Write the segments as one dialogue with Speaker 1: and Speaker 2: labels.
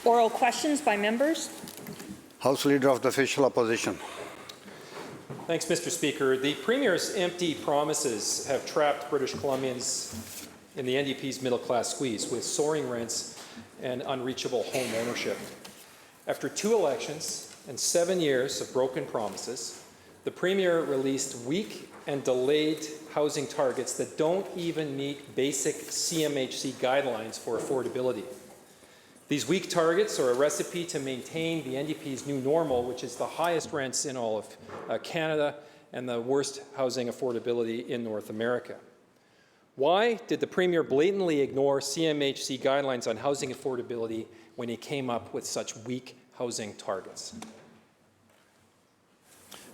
Speaker 1: Oral questions by members.
Speaker 2: House Leader of the Official Opposition.
Speaker 3: Thanks, Mr. Speaker. The Premier's empty promises have trapped British Columbians in the NDP's middle-class squeeze with soaring rents and unreachable home ownership. After 2 elections and 7 years of broken promises, the Premier released weak and delayed housing targets that don't even meet basic CMHC guidelines for affordability. These weak targets are a recipe to maintain the NDP's new normal, which is the highest rents in all of Canada and the worst housing affordability in North America. Why did the Premier blatantly ignore CMHC guidelines on housing affordability when he came up with such weak housing targets?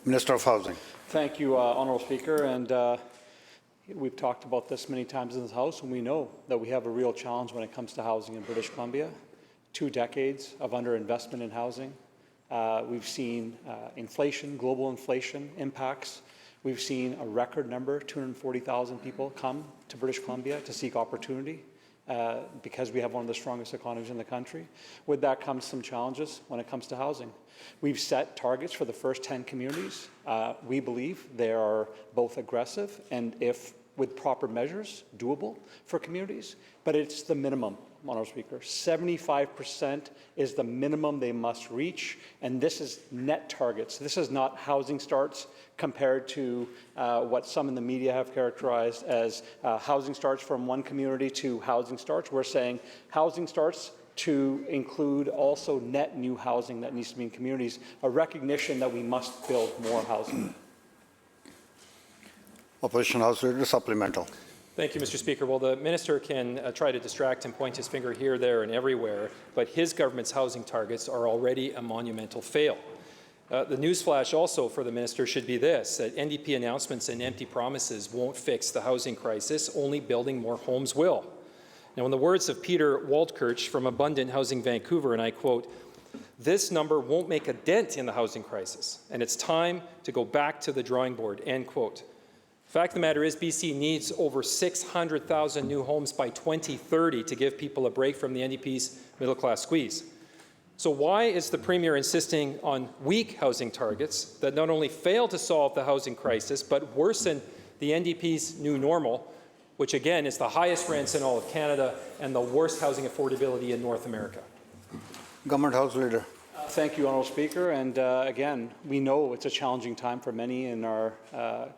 Speaker 2: Minister of Housing.
Speaker 4: Thank you, Honourable Speaker. And we've talked about this many times in this House, and we know that we have a real challenge when it comes to housing in British Columbia. 2 decades of underinvestment in housing. We've seen inflation, global inflation impacts. We've seen a record number, 240,000 people come to British Columbia to seek opportunity because we have one of the strongest economies in the country. With that comes some challenges when it comes to housing. We've set targets for the first 10 communities. We believe they are both aggressive and, if with proper measures, doable for communities, but it's the minimum. Honourable Speaker, 75% is the minimum they must reach, and this is net targets. This is not housing starts compared to what some in the media have characterized as housing starts from one community to housing starts. We're saying housing starts to include also net new housing that needs to be in communities, a recognition that we must build more housing.
Speaker 2: Opposition House Leader, supplemental.
Speaker 3: Thank you, Mr. Speaker. Well, the minister can try to distract and point his finger here, there, and everywhere, but his government's housing targets are already a monumental fail. The newsflash also for the minister should be this, that NDP announcements and empty promises won't fix the housing crisis, only building more homes will. Now, in the words of Peter Waldkirch from Abundant Housing Vancouver, and I quote, "This number won't make a dent in the housing crisis, and it's time to go back to the drawing board," end quote. Fact of the matter is, BC needs over 600,000 new homes by 2030 to give people a break from the NDP's middle-class squeeze. So why is the Premier insisting on weak housing targets that not only fail to solve the housing crisis, but worsen the NDP's new normal, which again is the highest rents in all of Canada and the worst housing affordability in North America?
Speaker 2: Government House Leader.
Speaker 4: Thank you, Honourable Speaker. And again, we know it's a challenging time for many in our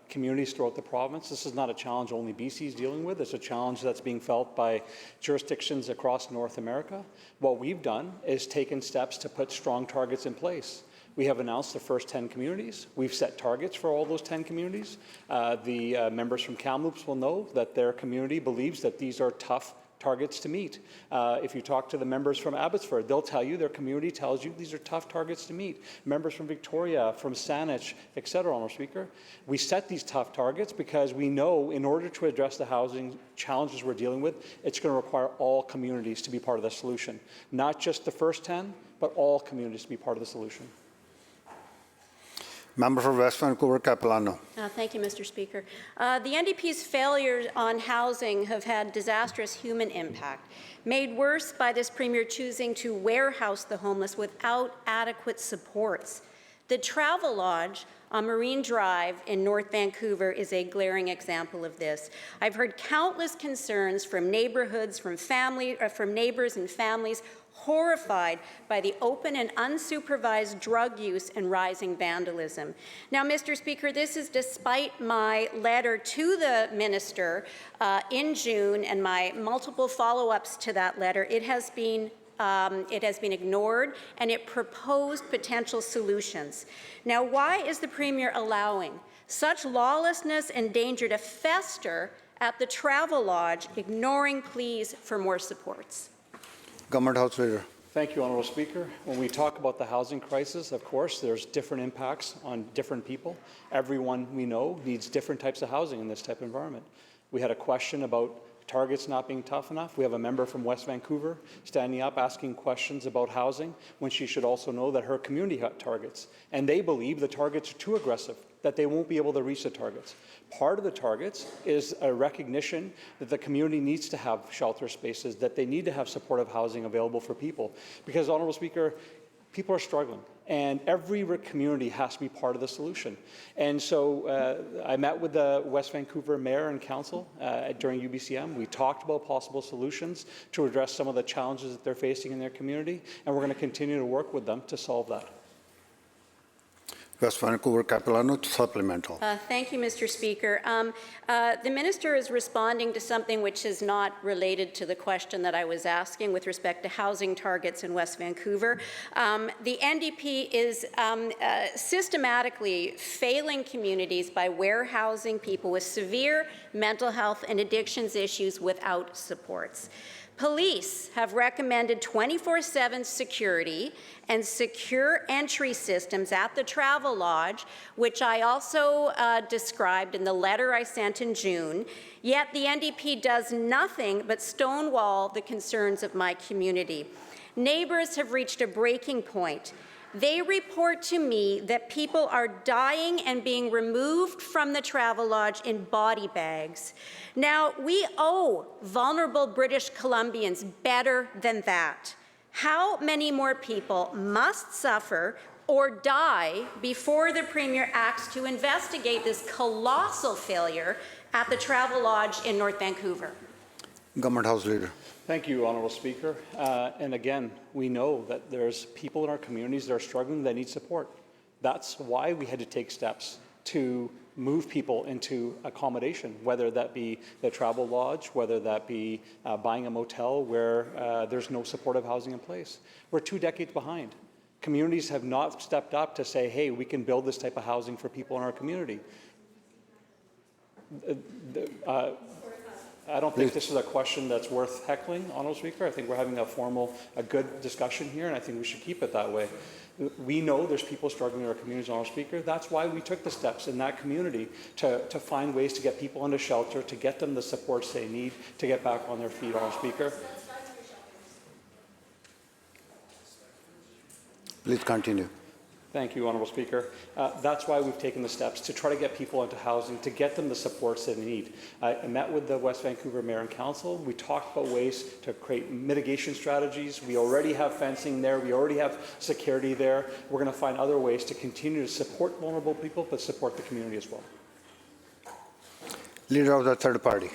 Speaker 4: communities throughout the province. This is not a challenge only BC is dealing with. It's a challenge that's being felt by jurisdictions across North America. What we've done is taken steps to put strong targets in place. We have announced the first 10 communities. We've set targets for all those 10 communities. The members from Kamloops will know that their community believes that these are tough targets to meet. If you talk to the members from Abbotsford, they'll tell you, their community tells you these are tough targets to meet. Members from Victoria, from Saanich, etc., Honourable Speaker. We set these tough targets because we know in order to address the housing challenges we're dealing with, it's going to require all communities to be part of the solution. Not just the first 10, but all communities to be part of the solution.
Speaker 2: Member for West Vancouver, Capilano.
Speaker 5: Thank you, Mr. Speaker. The NDP's failures on housing have had disastrous human impact, made worse by this Premier choosing to warehouse the homeless without adequate supports. The Travelodge on Marine Drive in North Vancouver is a glaring example of this. I've heard countless concerns from neighborhoods, from neighbors and families horrified by the open and unsupervised drug use and rising vandalism. Now, Mr. Speaker, this is despite my letter to the minister in June and my multiple follow-ups to that letter. It has been ignored, and it proposed potential solutions. Now, why is the Premier allowing such lawlessness and danger to fester at the Travelodge, ignoring pleas for more supports?
Speaker 2: Government House Leader.
Speaker 4: Thank you, Honourable Speaker. When we talk about the housing crisis, of course, there's different impacts on different people. Everyone we know needs different types of housing in this type of environment. We had a question about targets not being tough enough. We have a member from West Vancouver standing up asking questions about housing when she should also know that her community had targets. And they believe the targets are too aggressive, that they won't be able to reach the targets. Part of the targets is a recognition that the community needs to have shelter spaces, that they need to have supportive housing available for people. Because, Honourable Speaker, people are struggling, and every community has to be part of the solution. And so I met with the West Vancouver Mayor and Council during UBCM. We talked about possible solutions to address some of the challenges that they're facing in their community, and we're going to continue to work with them to solve that.
Speaker 2: West Vancouver Capilano, supplemental.
Speaker 5: Thank you, Mr. Speaker. The minister is responding to something which is not related to the question that I was asking with respect to housing targets in West Vancouver. The NDP is systematically failing communities by warehousing people with severe mental health and addictions issues without supports. Police have recommended 24/7 security and secure entry systems at the Travel Lodge, which I also described in the letter I sent in June, yet the NDP does nothing but stonewall the concerns of my community. Neighbours have reached a breaking point. They report to me that people are dying and being removed from the Travel Lodge in body bags. Now, we owe vulnerable British Columbians better than that. How many more people must suffer or die before the Premier acts to investigate this colossal failure at the Travel Lodge in North Vancouver?
Speaker 2: Government House Leader.
Speaker 4: Thank you, Honourable Speaker. And again, we know that there's people in our communities that are struggling that need support. That's why we had to take steps to move people into accommodation, whether that be the Travel Lodge, whether that be buying a motel where there's no supportive housing in place. We're 2 decades behind. Communities have not stepped up to say, hey, we can build this type of housing for people in our community. I don't think this is a question that's worth heckling, Honourable Speaker. I think we're having a good discussion here, and I think we should keep it that way. We know there's people struggling in our communities, Honourable Speaker. That's why we took the steps in that community to find ways to get people into shelter, to get them the supports they need to get back on their feet, Honourable Speaker.
Speaker 2: Please continue.
Speaker 4: Thank you, Honourable Speaker. That's why we've taken the steps to try to get people into housing, to get them the supports they need. I met with the West Vancouver Mayor and Council. We talked about ways to create mitigation strategies. We already have fencing there. We already have security there. We're going to find other ways to continue to support vulnerable people, but support the community as well.
Speaker 2: Leader of the third party.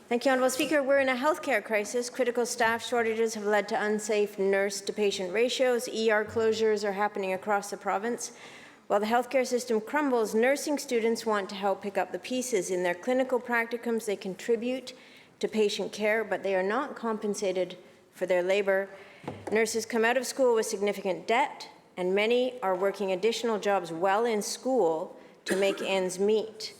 Speaker 6: Thank you, Honourable Speaker. We're in a healthcare crisis. Critical staff shortages have led to unsafe nurse-to-patient ratios. ER closures are happening across the province. While the healthcare system crumbles, nursing students want to help pick up the pieces. In their clinical practicums, they contribute to patient care, but they are not compensated for their labour. Nurses come out of school with significant debt, and many are working additional jobs while in school to make ends meet.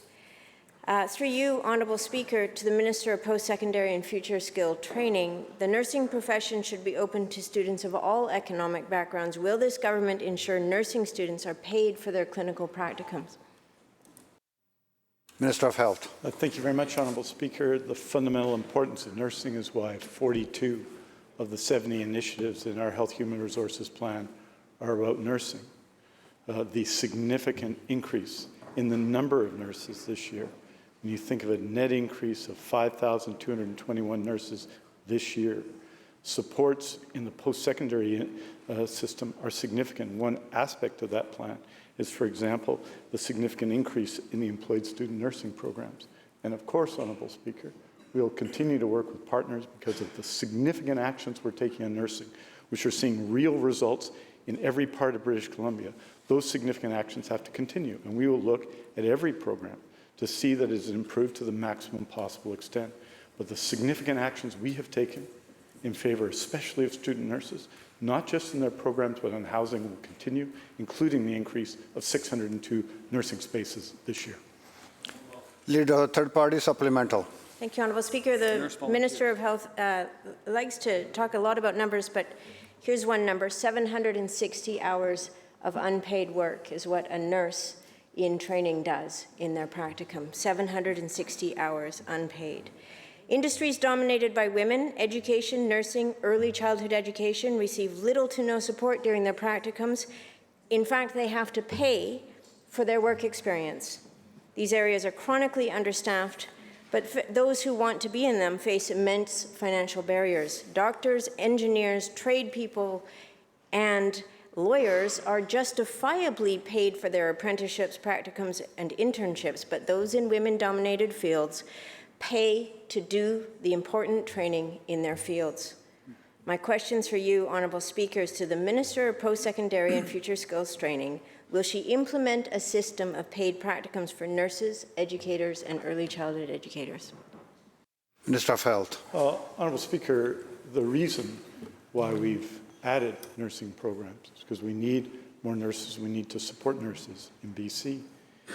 Speaker 6: Through you, Honourable Speaker, to the Minister of Post-Secondary and Future Skill Training, the nursing profession should be open to students of all economic backgrounds. Will this government ensure nursing students are paid for their clinical practicums?
Speaker 2: Minister of Health.
Speaker 7: Thank you very much, Honourable Speaker. The fundamental importance of nursing is why 42 of the 70 initiatives in our Health Human Resources Plan are about nursing. The significant increase in the number of nurses this year, when you think of a net increase of 5,221 nurses this year, supports in the post-secondary system are significant. One aspect of that plan is, for example, the significant increase in the employed student nursing programs. And of course, Honourable Speaker, we'll continue to work with partners because of the significant actions we're taking on nursing, which are seeing real results in every part of British Columbia. Those significant actions have to continue, and we will look at every program to see that it is improved to the maximum possible extent. But the significant actions we have taken in favour, especially of student nurses, not just in their programs but on housing, will continue, including the increase of 602 nursing spaces this year.
Speaker 2: Leader of the third party, supplemental.
Speaker 6: Thank you, Honourable Speaker. The Minister of Health likes to talk a lot about numbers, but here's one number. 760 hours of unpaid work is what a nurse in training does in their practicum. 760 hours unpaid. Industries dominated by women, education, nursing, early childhood education, receive little to no support during their practicums. In fact, they have to pay for their work experience. These areas are chronically understaffed, but those who want to be in them face immense financial barriers. Doctors, engineers, trade people, and lawyers are justifiably paid for their apprenticeships, practicums, and internships, but those in women-dominated fields pay to do the important training in their fields. My questions for you, Honourable Speaker, is to the Minister of Post-Secondary and Future Skills Training. Will she implement a system of paid practicums for nurses, educators, and early childhood educators?
Speaker 2: Minister of Health.
Speaker 7: Honourable Speaker, the reason why we've added nursing programs is because we need more nurses. We need to support nurses in BC.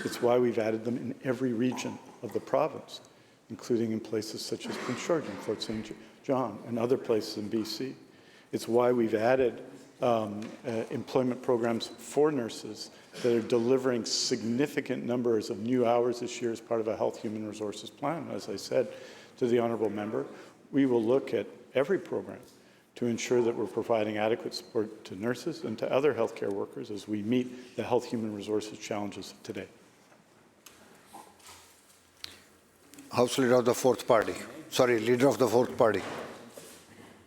Speaker 7: It's why we've added them in every region of the province, including in places such as Prince George and Fort St. John and other places in BC. It's why we've added employment programs for nurses that are delivering significant numbers of new hours this year as part of a Health Human Resources plan. As I said to the honourable member, we will look at every program to ensure that we're providing adequate support to nurses and to other healthcare workers as we meet the Health Human Resources challenges of today.
Speaker 2: House Leader of the Fourth Party. Sorry, Leader of the Fourth Party.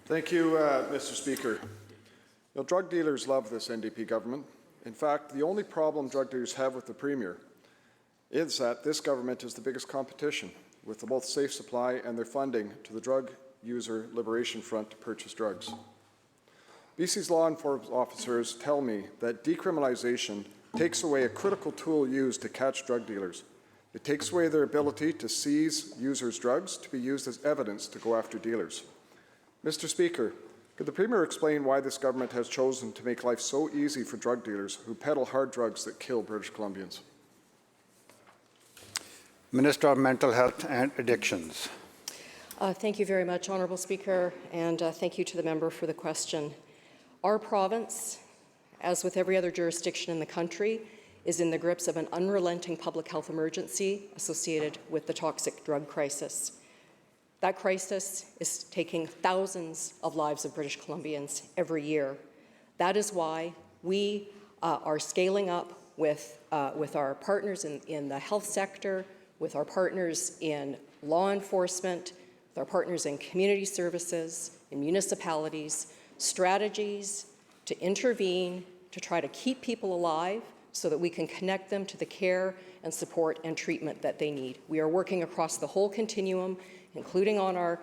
Speaker 8: Thank you, Mr. Speaker. Drug dealers love this NDP government. In fact, the only problem drug dealers have with the Premier is that this government is the biggest competition with the both safe supply and their funding to the Drug User Liberation Front to purchase drugs. BC's law enforcement officers tell me that decriminalization takes away a critical tool used to catch drug dealers. It takes away their ability to seize users' drugs to be used as evidence to go after dealers. Mr. Speaker, could the Premier explain why this government has chosen to make life so easy for drug dealers who peddle hard drugs that kill British Columbians?
Speaker 2: Minister of Mental Health and Addictions.
Speaker 9: Thank you very much, Honourable Speaker, and thank you to the member for the question. Our province, as with every other jurisdiction in the country, is in the grips of an unrelenting public health emergency associated with the toxic drug crisis. That crisis is taking thousands of lives of British Columbians every year. That is why we are scaling up with our partners in the health sector, with our partners in law enforcement, with our partners in community services, in municipalities, strategies to intervene, to try to keep people alive so that we can connect them to the care and support and treatment that they need. We are working across the whole continuum, including on our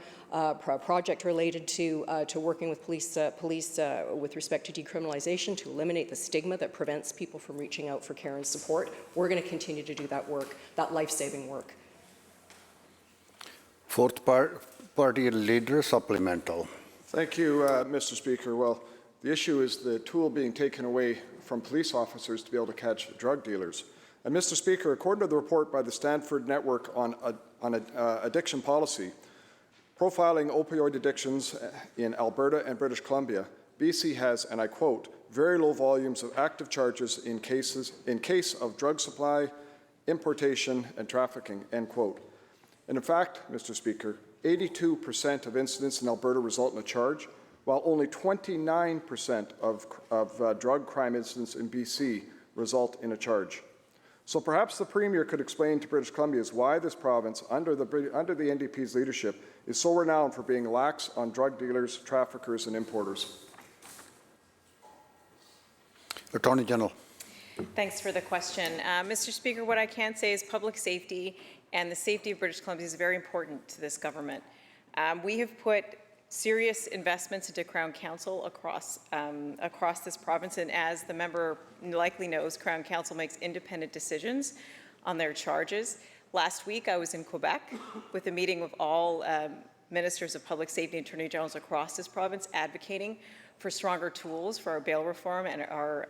Speaker 9: project related to working with police with respect to decriminalization to eliminate the stigma that prevents people from reaching out for care and support. We're going to continue to do that work, that life-saving work.
Speaker 2: Fourth Party Leader Supplemental.
Speaker 8: Thank you, Mr. Speaker. Well, the issue is the tool being taken away from police officers to be able to catch drug dealers. And Mr. Speaker, according to the report by the Stanford Network on Addiction Policy, profiling opioid addictions in Alberta and British Columbia, BC has, and I quote, very low volumes of active charges in case of drug supply, importation, and trafficking, end quote. And in fact, Mr. Speaker, 82% of incidents in Alberta result in a charge, while only 29% of drug crime incidents in BC result in a charge. So perhaps the Premier could explain to British Columbians why this province, under the NDP's leadership, is so renowned for being lax on drug dealers, traffickers, and importers.
Speaker 2: Attorney General.
Speaker 10: Thanks for the question. Mr. Speaker, what I can say is public safety and the safety of British Columbia is very important to this government. We have put serious investments into Crown Counsel across this province, and as the member likely knows, Crown Counsel makes independent decisions on their charges. Last week, I was in Quebec with a meeting with all ministers of public safety and attorney generals across this province, advocating for stronger tools for our bail reform and our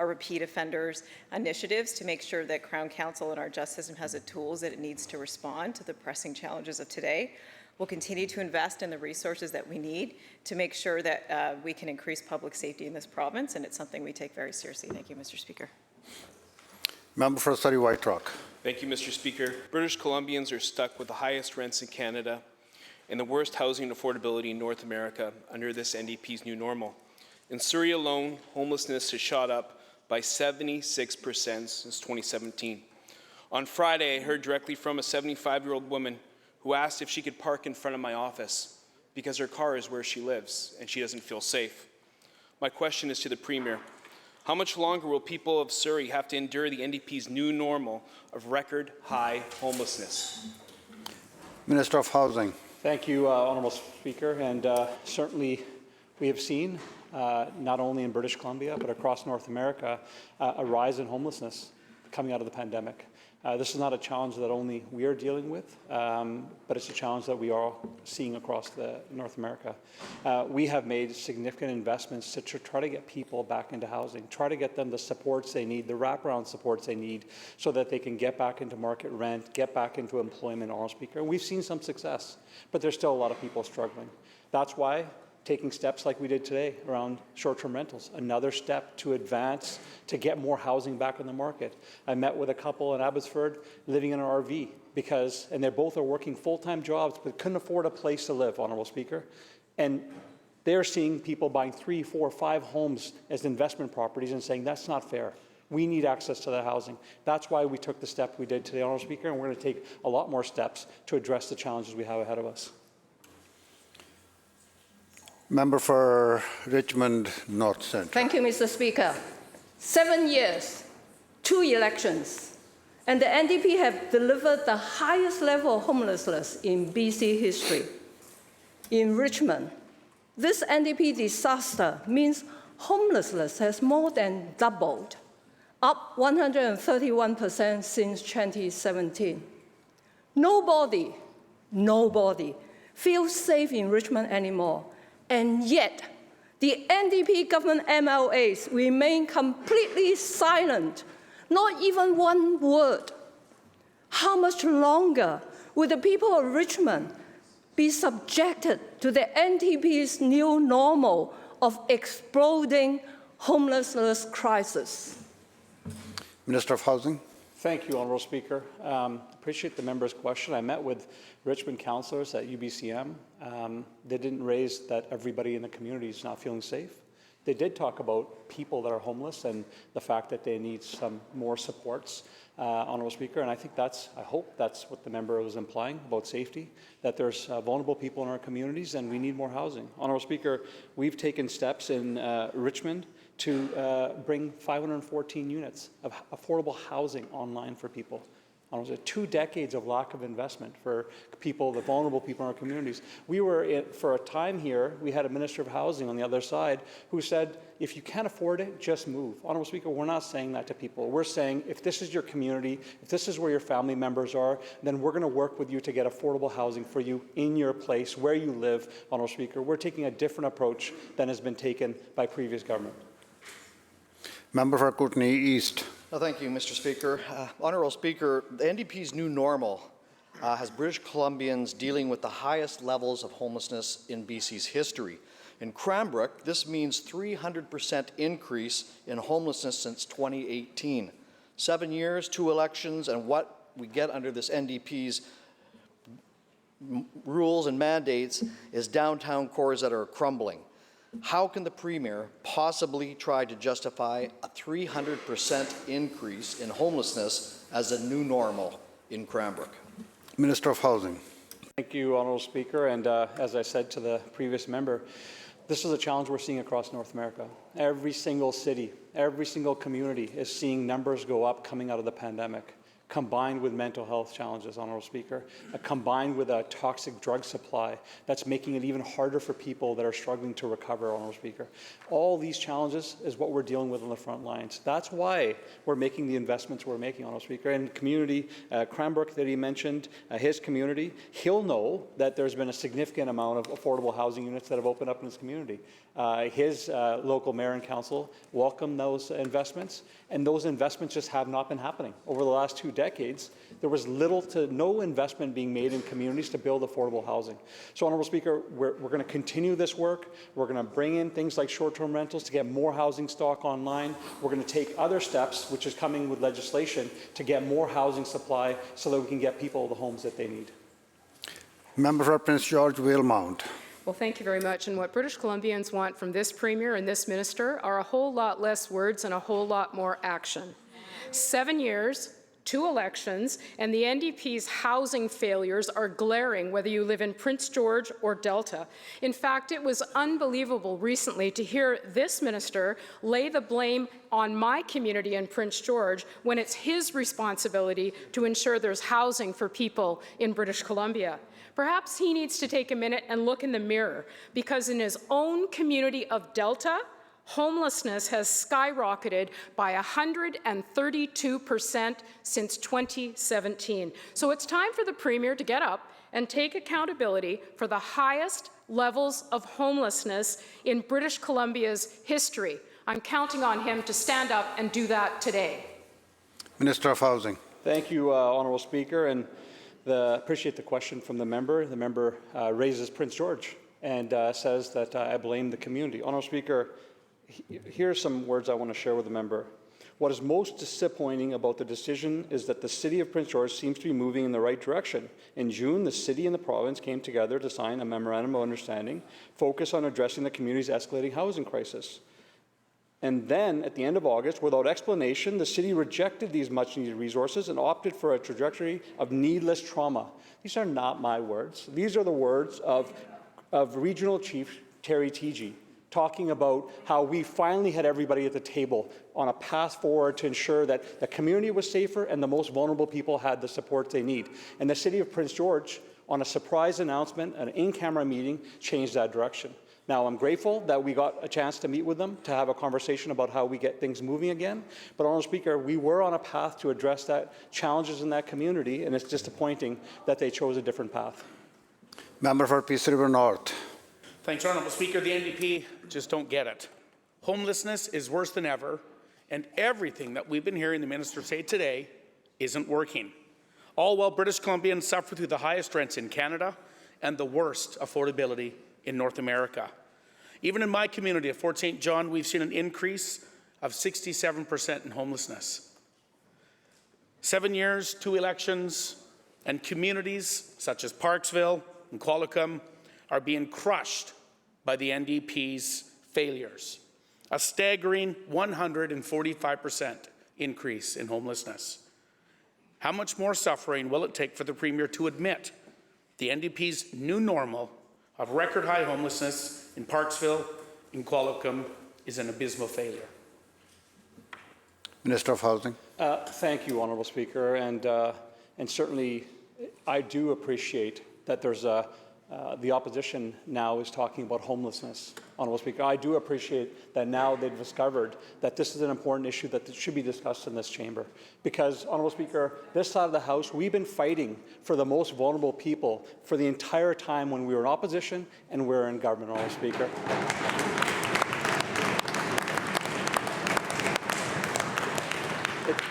Speaker 10: repeat offenders initiatives to make sure that Crown Counsel and our justice system has the tools that it needs to respond to the pressing challenges of today. We'll continue to invest in the resources that we need to make sure that we can increase public safety in this province, and it's something we take very seriously. Thank you, Mr. Speaker.
Speaker 2: Member for Surrey White Rock.
Speaker 11: Thank you, Mr. Speaker. British Columbians are stuck with the highest rents in Canada, and the worst housing affordability in North America under this NDP's new normal. In Surrey alone, homelessness has shot up by 76% since 2017. On Friday, I heard directly from a 75-year-old woman who asked if she could park in front of my office because her car is where she lives and she doesn't feel safe. My question is to the Premier. How much longer will people of Surrey have to endure the NDP's new normal of record high homelessness?
Speaker 2: Minister of Housing.
Speaker 4: Thank you, Honourable Speaker. And certainly we have seen, not only in British Columbia, but across North America, a rise in homelessness coming out of the pandemic. This is not a challenge that only we are dealing with, but it's a challenge that we are seeing across North America. We have made significant investments to try to get people back into housing, try to get them the supports they need, the wraparound supports they need, so that they can get back into market rent, get back into employment, Honourable Speaker. And we've seen some success, but there's still a lot of people struggling. That's why taking steps like we did today around short-term rentals, another step to advance to get more housing back in the market. I met with a couple in Abbotsford living in an RV and they both are working full-time jobs but couldn't afford a place to live, Honourable Speaker. And they're seeing people buying 3, 4, 5 homes as investment properties and saying that's not fair. We need access to that housing. That's why we took the step we did today, Honourable Speaker, and we're going to take a lot more steps to address the challenges we have ahead of us.
Speaker 2: Member for Richmond North Centre.
Speaker 12: Thank you, Mr. Speaker. 7 years, 2 elections, and the NDP have delivered the highest level of homelessness in BC history. In Richmond, this NDP disaster means homelessness has more than doubled, up 131% since 2017. Nobody feels safe in Richmond anymore. And yet, the NDP government MLAs remain completely silent, not even one word. How much longer will the people of Richmond be subjected to the NDP's new normal of exploding homelessness crisis?
Speaker 2: Minister of Housing.
Speaker 4: Thank you, Honourable Speaker. Appreciate the member's question. I met with Richmond councillors at UBCM. They didn't raise that everybody in the community is not feeling safe. They did talk about people that are homeless and the fact that they need some more supports, Honourable Speaker. And I think I hope that's what the member was implying about safety, that there's vulnerable people in our communities and we need more housing. Honourable Speaker, we've taken steps in Richmond to bring 514 units of affordable housing online for people. 2 decades of lack of investment for people, the vulnerable people in our communities. We were, for a time here, we had a Minister of Housing on the other side who said, if you can't afford it, just move. Honourable Speaker, we're not saying that to people. We're saying, if this is your community, if this is where your family members are, then we're going to work with you to get affordable housing for you in your place, where you live, Honourable Speaker. We're taking a different approach than has been taken by previous government.
Speaker 2: Member for Kootenay East.
Speaker 13: Thank you, Mr. Speaker. Honourable Speaker, the NDP's new normal has British Columbians dealing with the highest levels of homelessness in BC's history. In Cranbrook, this means 300% increase in homelessness since 2018. 7 years, 2 elections, and what we get under this NDP's rules and mandates is downtown cores that are crumbling. How can the Premier possibly try to justify a 300% increase in homelessness as a new normal in Cranbrook?
Speaker 2: Minister of Housing.
Speaker 4: Thank you, Honourable Speaker. And as I said to the previous member, this is a challenge we're seeing across North America. Every single city, every single community is seeing numbers go up coming out of the pandemic, combined with mental health challenges, Honourable Speaker, combined with a toxic drug supply that's making it even harder for people that are struggling to recover, Honourable Speaker. All these challenges is what we're dealing with on the front lines. That's why we're making the investments we're making, Honourable Speaker. And community, Cranbrook that he mentioned, his community, he'll know that there's been a significant amount of affordable housing units that have opened up in his community. His local mayor and council welcome those investments, and those investments just have not been happening. Over the last 2 decades, there was little to no investment being made in communities to build affordable housing. So, Honourable Speaker, we're going to continue this work. We're going to bring in things like short-term rentals to get more housing stock online. We're going to take other steps, which is coming with legislation, to get more housing supply so that we can get people the homes that they need.
Speaker 2: Member for Prince George, Valemount.
Speaker 14: Well, thank you very much. And what British Columbians want from this Premier and this Minister are a whole lot less words and a whole lot more action. 7 years, 2 elections, and the NDP's housing failures are glaring whether you live in Prince George or Delta. In fact, it was unbelievable recently to hear this minister lay the blame on my community in Prince George when it's his responsibility to ensure there's housing for people in British Columbia. Perhaps he needs to take a minute and look in the mirror, because in his own community of Delta, homelessness has skyrocketed by 132% since 2017. So it's time for the Premier to get up and take accountability for the highest levels of homelessness in British Columbia's history. I'm counting on him to stand up and do that today.
Speaker 2: Minister of Housing.
Speaker 4: Thank you, Honourable Speaker, and appreciate the question from the member. The member raises Prince George and says that I blame the community. Honourable Speaker, here are some words I want to share with the member. What is most disappointing about the decision is that the City of Prince George seems to be moving in the right direction. In June, the City and the province came together to sign a memorandum of understanding focused on addressing the community's escalating housing crisis. And then, at the end of August, without explanation, the City rejected these much-needed resources and opted for a trajectory of needless trauma. These are not my words. These are the words of Regional Chief Terry Teegee, talking about how we finally had everybody at the table on a path forward to ensure that the community was safer and the most vulnerable people had the support they need. And the City of Prince George, on a surprise announcement, an in-camera meeting, changed that direction. Now, I'm grateful that we got a chance to meet with them to have a conversation about how we get things moving again. But, Honourable Speaker, we were on a path to address that challenges in that community, and it's disappointing that they chose a different path.
Speaker 2: Member for Peace River North.
Speaker 15: Thanks, Honourable Speaker. The NDP just don't get it. Homelessness is worse than ever, and everything that we've been hearing the minister say today isn't working. All while British Columbians suffer through the highest rents in Canada and the worst affordability in North America. Even in my community of Fort St. John, we've seen an increase of 67% in homelessness. 7 years, 2 elections, and communities such as Parksville and Qualicum are being crushed by the NDP's failures. A staggering 145% increase in homelessness. How much more suffering will it take for the Premier to admit the NDP's new normal of record high homelessness in Parksville, in Qualicum, is an abysmal failure?
Speaker 2: Minister of Housing.
Speaker 4: Thank you, Honourable Speaker, and certainly I do appreciate that there's the opposition now is talking about homelessness. Honourable Speaker, I do appreciate that now they've discovered that this is an important issue that should be discussed in this chamber. Because, Honourable Speaker, this side of the House, we've been fighting for the most vulnerable people for the entire time when we were in opposition and we were in government, Honourable Speaker.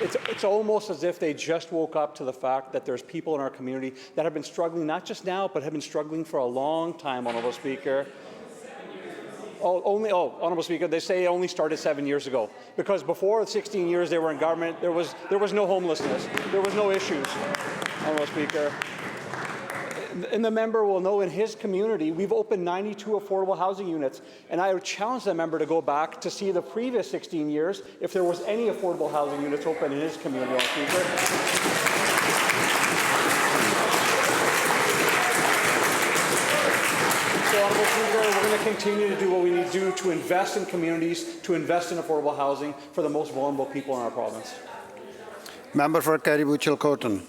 Speaker 4: It's almost as if they just woke up to the fact that there's people in our community that have been struggling, not just now, but have been struggling for a long time, Honourable Speaker. Honourable Speaker, they say it only started 7 years ago. Because before 16 years they were in government, there was no homelessness. There was no issues, Honourable Speaker. And the member will know in his community, we've opened 92 affordable housing units. And I would challenge the member to go back to see the previous 16 years if there was any affordable housing units open in his community, Honourable Speaker. So, Honourable Speaker, we're going to continue to do what we need to do to invest in communities, to invest in affordable housing for the most vulnerable people in our province.
Speaker 2: Member for Caribou-Chilcotin.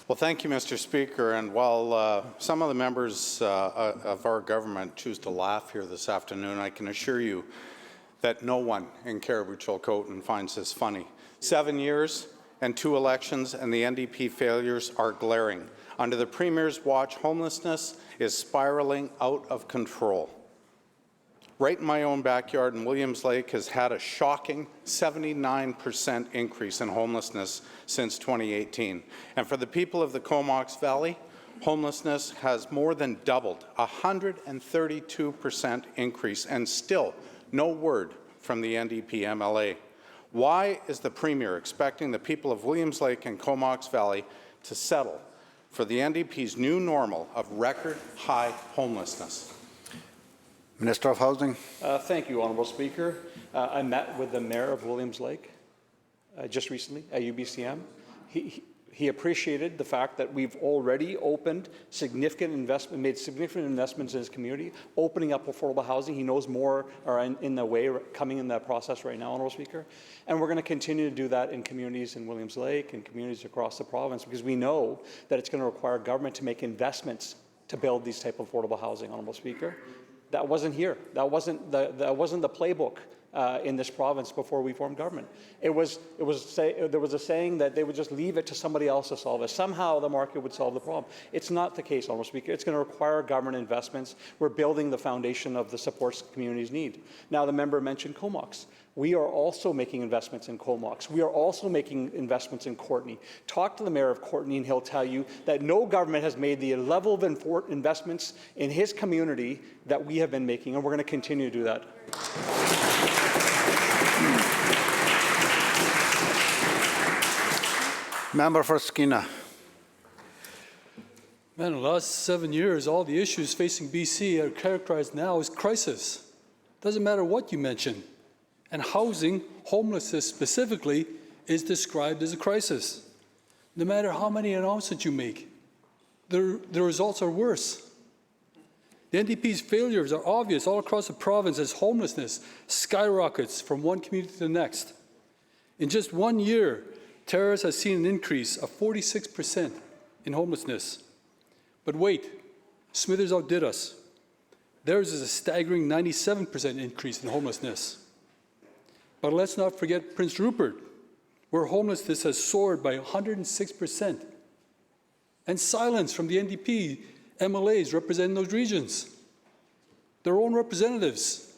Speaker 16: Well, thank you, Mr. Speaker. And while some of the members of our government choose to laugh here this afternoon, I can assure you that no one in Caribou-Chilcotin finds this funny. 7 years and 2 elections, and the NDP failures are glaring. Under the Premier's watch, homelessness is spiraling out of control. Right in my own backyard in Williams Lake has had a shocking 79% increase in homelessness since 2018. And for the people of the Comox Valley, homelessness has more than doubled, 132% increase, and still no word from the NDP MLA. Why is the Premier expecting the people of Williams Lake and Comox Valley to settle for the NDP's new normal of record high homelessness?
Speaker 2: Minister of Housing.
Speaker 4: Thank you, Honourable Speaker. I met with the Mayor of Williams Lake just recently at UBCM. He appreciated the fact that we've already opened made significant investments in his community, opening up affordable housing. He knows more are in the way, coming in that process right now, Honourable Speaker. And we're going to continue to do that in communities in Williams Lake and communities across the province, because we know that it's going to require government to make investments to build these type of affordable housing, Honourable Speaker. That wasn't here. That wasn't the playbook in this province before we formed government. There was a saying that they would just leave it to somebody else to solve it. Somehow the market would solve the problem. It's not the case, Honourable Speaker. It's going to require government investments. We're building the foundation of the supports communities need. Now, the member mentioned Comox. We are also making investments in Comox. We are also making investments in Courtenay. Talk to the mayor of Courtenay and he'll tell you that no government has made the level of investments in his community that we have been making, and we're going to continue to do that.
Speaker 2: Member for Skeena.
Speaker 17: Man, in the last 7 years, all the issues facing BC are characterized now as crisis. Doesn't matter what you mention. And housing, homelessness specifically, is described as a crisis. No matter how many announcements you make, the results are worse. The NDP's failures are obvious all across the province as homelessness skyrockets from one community to the next. In just 1 year, Terrace has seen an increase of 46% in homelessness. But wait, Smithers outdid us. Theirs is a staggering 97% increase in homelessness. But let's not forget Prince Rupert, where homelessness has soared by 106%. And silence from the NDP MLAs representing those regions. Their own representatives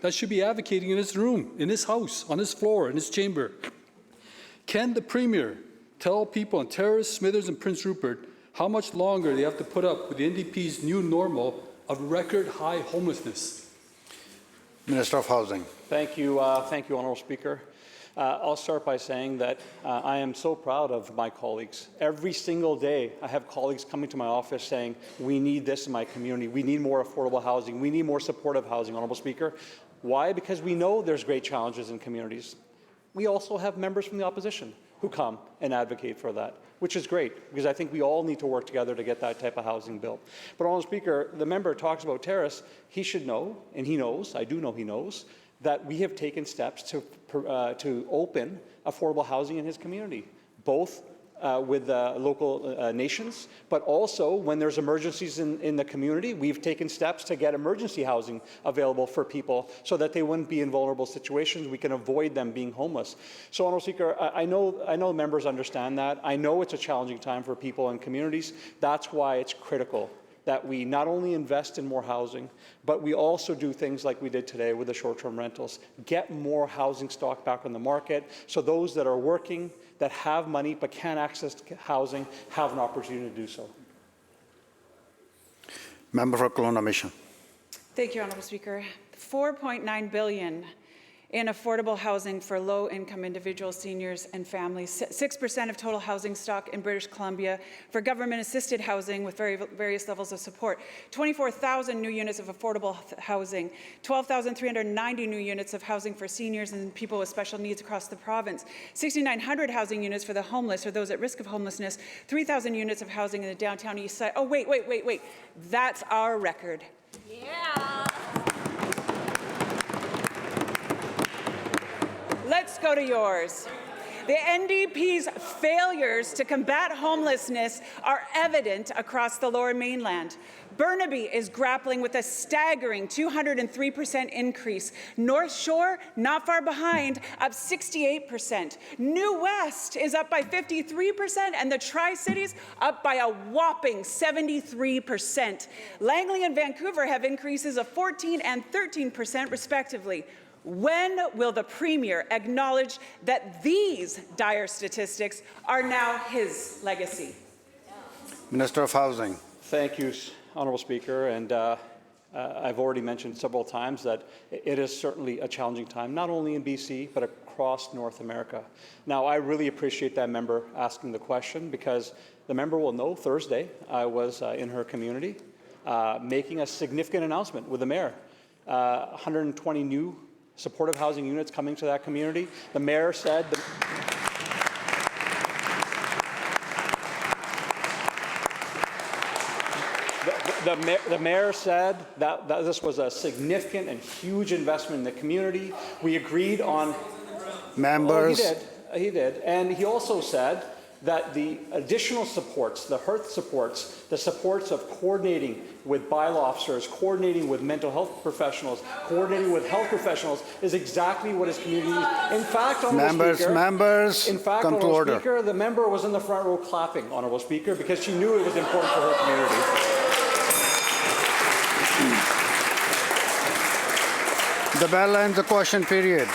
Speaker 17: that should be advocating in this room, in this house, on this floor, in this chamber. Can the Premier tell people in Terrace, Smithers and Prince Rupert how much longer they have to put up with the NDP's new normal of record high homelessness?
Speaker 2: Minister of Housing.
Speaker 4: Thank you, Honourable Speaker. I'll start by saying that I am so proud of my colleagues. Every single day, I have colleagues coming to my office saying, we need this in my community. We need more affordable housing. We need more supportive housing, Honourable Speaker. Why? Because we know there's great challenges in communities. We also have members from the opposition who come and advocate for that, which is great, because I think we all need to work together to get that type of housing built. But, Honourable Speaker, the member talks about Terrace. He should know, and he knows, I do know he knows, that we have taken steps to open affordable housing in his community, both with local nations, but also when there's emergencies in the community, we've taken steps to get emergency housing available for people so that they wouldn't be in vulnerable situations. We can avoid them being homeless. So, Honourable Speaker, I know members understand that. I know it's a challenging time for people and communities. That's why it's critical that we not only invest in more housing, but we also do things like we did today with the short-term rentals, get more housing stock back on the market so those that are working, that have money but can't access housing, have an opportunity to do so.
Speaker 2: Member for Kelowna Mission.
Speaker 18: Thank you, Honourable Speaker. $4.9 billion in affordable housing for low-income individuals, seniors and families, 6% of total housing stock in British Columbia for government-assisted housing with various levels of support, 24,000 new units of affordable housing, 12,390 new units of housing for seniors and people with special needs across the province, 6,900 housing units for the homeless or those at risk of homelessness, 3,000 units of housing in the downtown east side. Oh, wait. That's our record.
Speaker 5: Yeah.
Speaker 18: Let's go to yours. The NDP's failures to combat homelessness are evident across the Lower Mainland. Burnaby is grappling with a staggering 203% increase. North Shore, not far behind, up 68%. New West is up by 53%, and the Tri-Cities up by a whopping 73%. Langley and Vancouver have increases of 14% and 13%, respectively. When will the Premier acknowledge that these dire statistics are now his legacy?
Speaker 2: Minister of Housing.
Speaker 4: Thank you, Honourable Speaker. And I've already mentioned several times that it is certainly a challenging time, not only in BC, but across North America. Now, I really appreciate that member asking the question, because the member will know Thursday I was in her community making a significant announcement with the mayor. 120 new supportive housing units coming to that community. The mayor said the mayor said that this was a significant and huge investment in the community. We agreed on
Speaker 2: members.
Speaker 4: Oh, he did, and he also said that the additional supports, the hearth supports, the supports of coordinating with bylaw officers, coordinating with mental health professionals, coordinating with health professionals is exactly what his community needs. In fact, Honourable Speaker, Honourable Speaker, the member was in the front row clapping, Honourable Speaker, because she knew it was important for her community.
Speaker 2: The bell ends the question period.